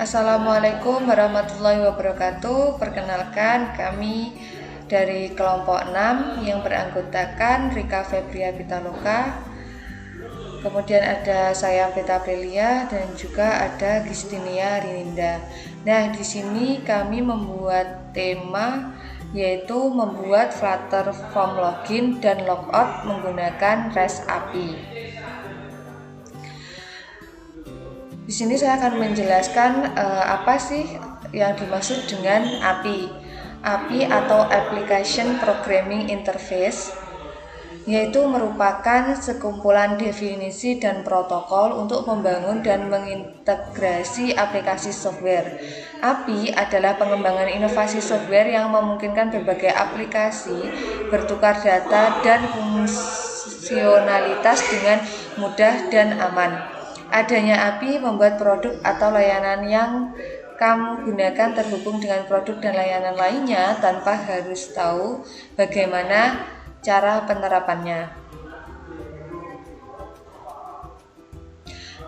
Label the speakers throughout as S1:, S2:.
S1: Assalamualaikum warahmatullahi wabarakatuh. Perkenalkan, kami dari kelompok 6 yang beranggotakan Rika Febria Pitaloka. Kemudian ada saya Peta Aprilia dan juga ada Gistinia Rininda. Nah, di sini kami membuat tema yaitu membuat Flutter form login dan logout menggunakan REST API. Di sini saya akan menjelaskan apa sih yang dimaksud dengan API. API atau Application Programming Interface yaitu merupakan sekumpulan definisi dan protokol untuk membangun dan mengintegrasi aplikasi software. API adalah pengembangan inovasi software yang memungkinkan berbagai aplikasi bertukar data dan fungsionalitas dengan mudah dan aman. Adanya API membuat produk atau layanan yang kamu gunakan terhubung dengan produk dan layanan lainnya tanpa harus tahu bagaimana cara penerapannya.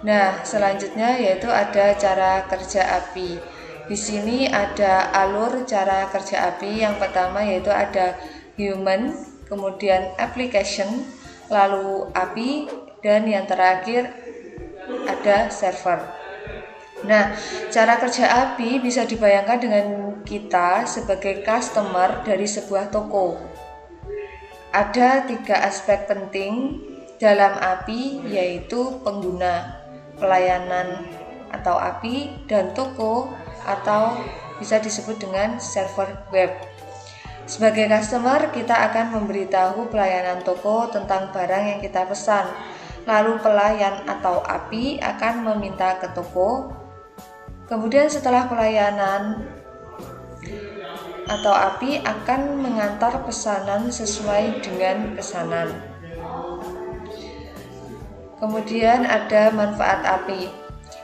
S1: Nah, selanjutnya yaitu ada cara kerja API. Di sini ada alur cara kerja API. Yang pertama yaitu ada human, kemudian application, lalu API, dan yang terakhir ada server. Nah, cara kerja API bisa dibayangkan dengan kita sebagai customer dari sebuah toko. Ada 3 aspek penting dalam API, yaitu pengguna, pelayanan atau API, dan toko atau bisa disebut dengan server web. Sebagai customer, kita akan memberitahu pelayanan toko tentang barang yang kita pesan. Lalu pelayan atau API akan meminta ke toko. Kemudian setelah pelayanan atau API akan mengantar pesanan sesuai dengan pesanan. Kemudian ada manfaat API.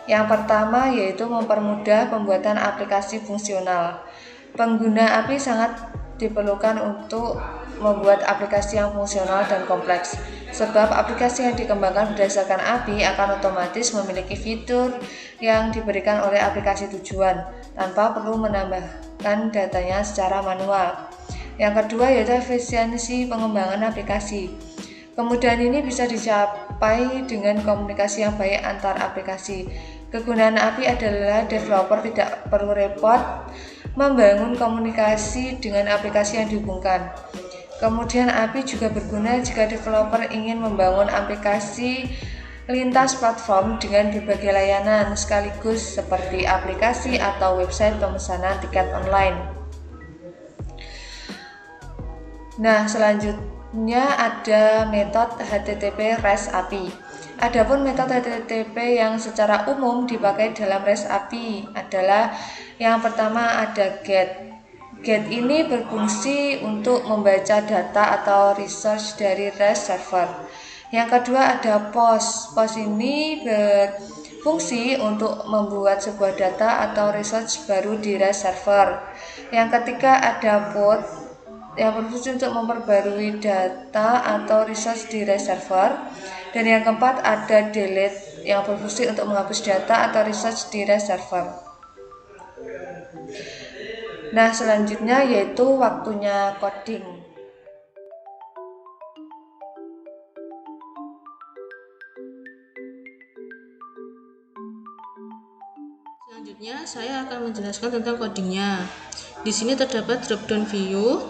S1: Yang pertama yaitu mempermudah pembuatan aplikasi fungsional. Pengguna API sangat diperlukan untuk membuat aplikasi yang fungsional dan kompleks. Sebab aplikasi yang dikembangkan berdasarkan API akan otomatis memiliki fitur yang diberikan oleh aplikasi tujuan tanpa perlu menambahkan datanya secara manual. Yang kedua yaitu efisiensi pengembangan aplikasi. Kemudian ini bisa dicapai dengan komunikasi yang baik antar aplikasi. Kegunaan API adalah developer tidak perlu repot membangun komunikasi dengan aplikasi yang dihubungkan. Kemudian API juga berguna jika developer ingin membangun aplikasi lintas platform dengan berbagai layanan sekaligus seperti aplikasi atau website pemesanan tiket online. Nah, selanjutnya ada metode HTTP REST API. Adapun metode HTTP yang secara umum dipakai dalam REST API adalah yang pertama ada GET. GET ini berfungsi untuk membaca data atau resource dari REST server. Yang kedua ada POST. POST ini berfungsi untuk membuat sebuah data atau resource baru di REST server. Yang ketiga ada POT yang berfungsi untuk memperbarui data atau resource di REST server. Dan yang keempat ada DELETE yang berfungsi untuk menghapus data atau resource di REST server. Nah, selanjutnya yaitu waktunya coding.
S2: Selanjutnya saya akan menjelaskan tentang codingnya. Di sini terdapat drop-down view.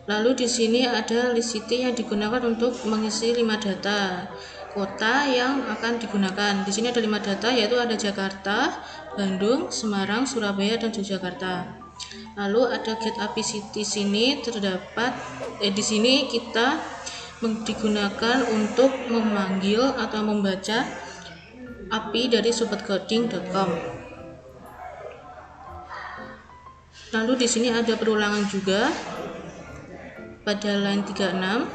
S2: Lalu di sini ada list city yang digunakan untuk mengisi 5 data kota yang akan digunakan. Di sini ada 5 data yaitu ada Jakarta, Bandung, Semarang, Surabaya, dan Yogyakarta. Lalu ada get API city sini terdapat di sini kita digunakan untuk memanggil atau membaca API dari sobatcoding.com. Lalu di sini ada perulangan juga. pada line 36.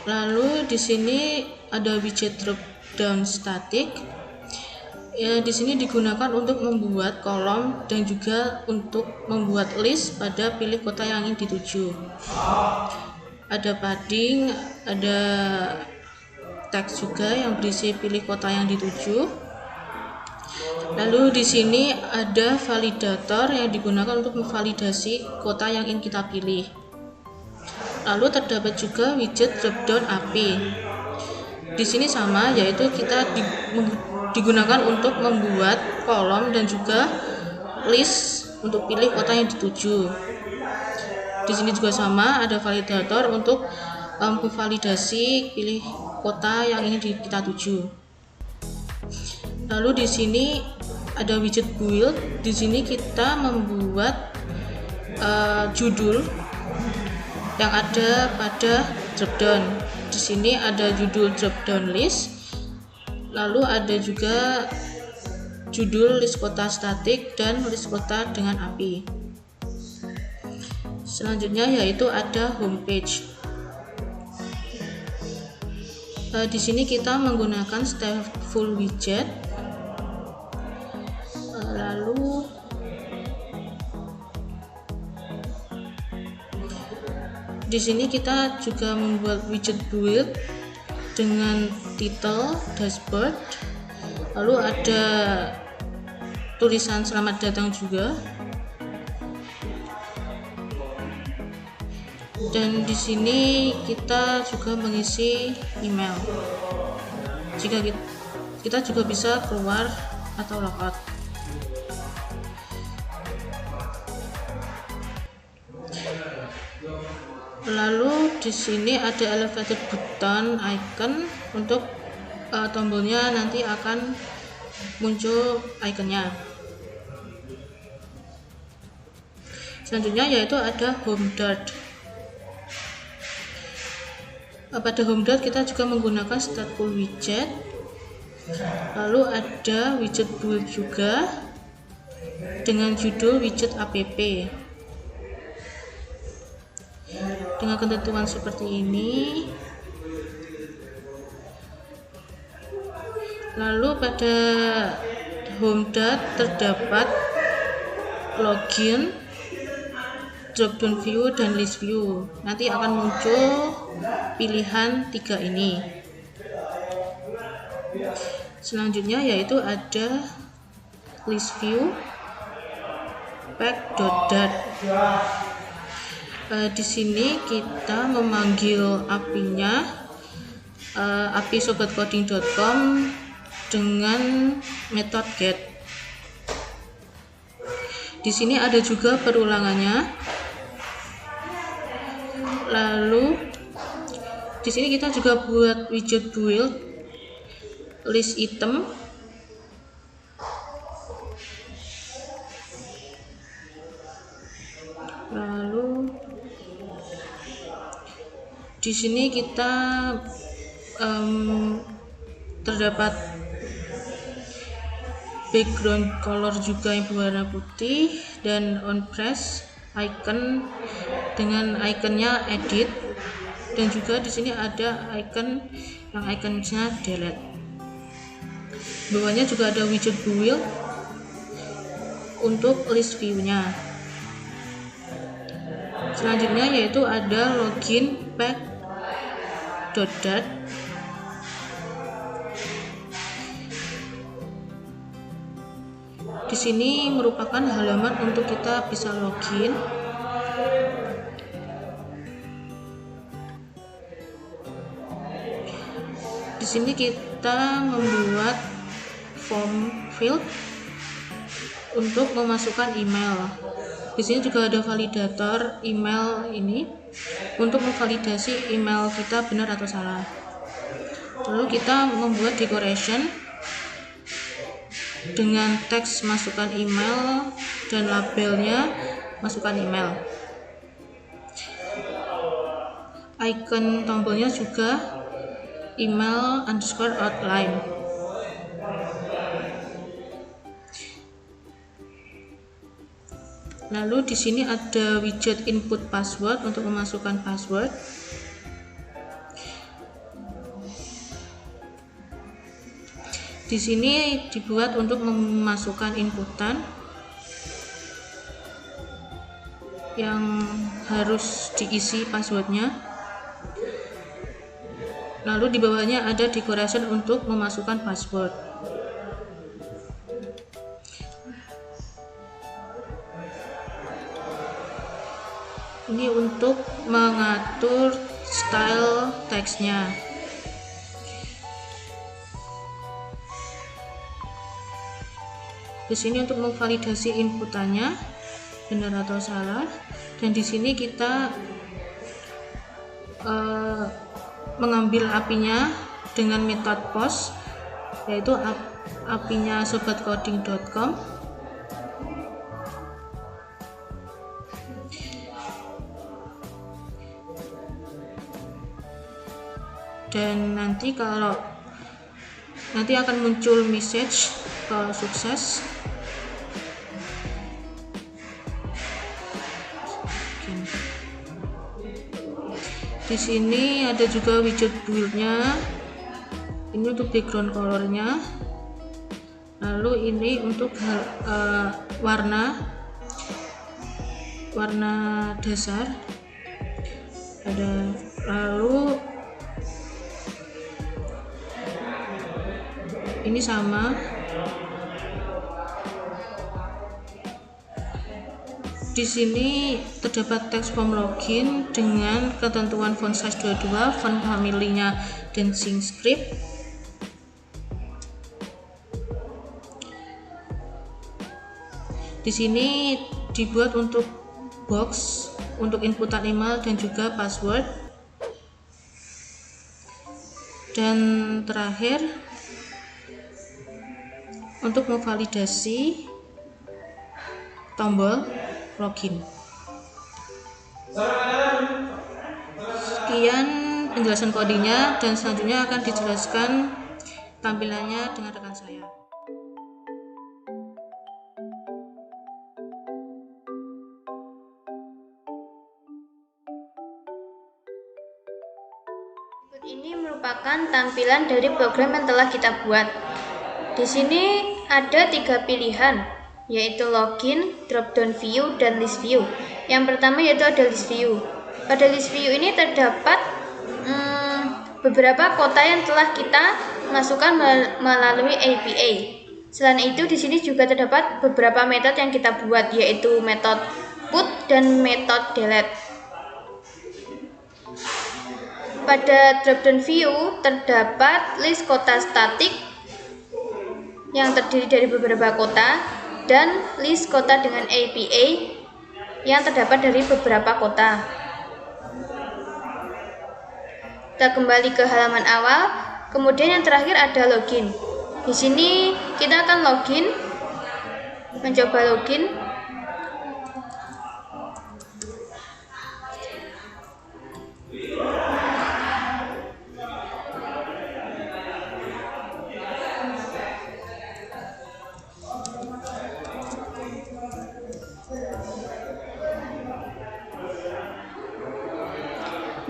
S2: Lalu di sini ada widget drop down static. Ya, di sini digunakan untuk membuat kolom dan juga untuk membuat list pada pilih kota yang ingin dituju. Ada padding, ada teks juga yang berisi pilih kota yang dituju. Lalu di sini ada validator yang digunakan untuk memvalidasi kota yang ingin kita pilih. Lalu terdapat juga widget dropdown API. Di sini sama, yaitu kita digunakan untuk membuat kolom dan juga list untuk pilih kota yang dituju. Di sini juga sama, ada validator untuk memvalidasi pilih kota yang ingin kita tuju. Lalu di sini ada widget build. Di sini kita membuat judul yang ada pada dropdown. Di sini ada judul dropdown list. Lalu ada juga judul list kota statik dan list kota dengan API. Selanjutnya yaitu ada homepage. Di sini kita menggunakan stateful widget. Lalu di sini kita juga membuat widget build dengan title dashboard. Lalu ada tulisan selamat datang juga. Dan di sini kita juga mengisi email. Jika kita juga bisa keluar atau logout. Lalu di sini ada elevated button icon untuk tombolnya nanti akan muncul ikonnya. Selanjutnya yaitu ada home dart. Pada home dart kita juga menggunakan stateful widget. Lalu ada widget build juga dengan judul widget app dengan ketentuan seperti ini. Lalu pada home dart terdapat login, dropdown view, dan list view. Nanti akan muncul pilihan 3 ini. Selanjutnya yaitu ada list view pack.dart. Di sini kita memanggil API-nya API sobatcoding.com dengan metode get. Di sini ada juga perulangannya. Lalu di sini kita juga buat widget build list item. Lalu di sini kita terdapat background color juga yang berwarna putih dan on press icon dengan ikonnya edit, dan juga di sini ada icon yang ikonnya delete. Bawahnya juga ada widget build untuk list view-nya. Selanjutnya yaitu ada login pack.dart. Di sini merupakan halaman untuk kita bisa login. Di sini kita membuat form field untuk memasukkan email. Di sini juga ada validator email ini untuk memvalidasi email kita benar atau salah. Lalu kita membuat decoration dengan teks masukkan email dan labelnya masukkan email. Icon tombolnya juga email underscore outline. Lalu di sini ada widget input password untuk memasukkan password. Di sini dibuat untuk memasukkan inputan yang harus diisi passwordnya. Lalu di bawahnya ada decoration untuk memasukkan password. Ini untuk mengatur style teksnya. Di sini untuk memvalidasi inputannya benar atau salah, dan di sini kita mengambil API-nya dengan metode post, yaitu API-nya sobatcoding.com. Dan nanti akan muncul message kalau sukses. Di sini ada juga widget build-nya. Ini untuk background color-nya. Lalu ini untuk warna dasar. Lalu ini sama. Di sini terdapat teks form login dengan ketentuan font size 22, font family-nya Dancing Script. Di sini dibuat untuk box untuk inputan email dan juga password. Dan terakhir untuk memvalidasi tombol login. Sekian penjelasan codingnya, dan selanjutnya akan dijelaskan tampilannya dengan rekan saya.
S3: Ini merupakan tampilan dari program yang telah kita buat. Di sini ada 3 pilihan, yaitu login, drop-down view, dan list view. Yang pertama yaitu ada list view. Pada list view ini terdapat beberapa kota yang telah kita masukkan melalui API. Selain itu, di sini juga terdapat beberapa metode yang kita buat, yaitu metode put dan metode delete. Pada drop-down view terdapat list kota statik yang terdiri dari beberapa kota, dan list kota dengan API yang terdapat dari beberapa kota. Kita kembali ke halaman awal, kemudian yang terakhir ada login. Di sini kita akan login, mencoba login.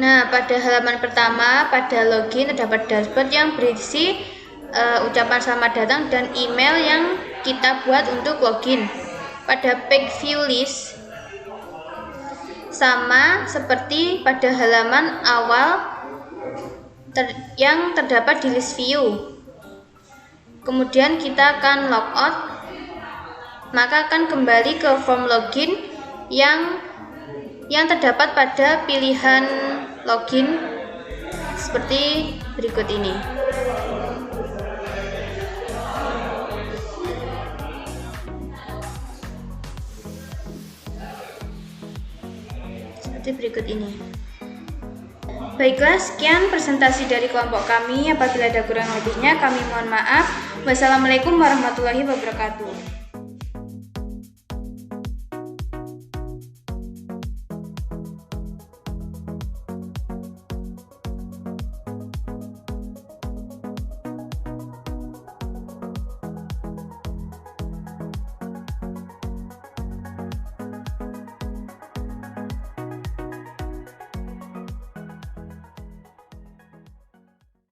S3: Nah, pada halaman pertama, pada login terdapat dashboard yang berisi ucapan selamat datang dan email yang kita buat untuk login. Pada page view list, sama seperti pada halaman awal yang terdapat di list view. Kemudian kita akan logout, maka akan kembali ke form login yang terdapat pada pilihan login seperti berikut ini. Seperti berikut ini. Baiklah, sekian presentasi dari kelompok kami. Apabila ada kurang lebihnya, kami mohon maaf. Wassalamualaikum warahmatullahi wabarakatuh.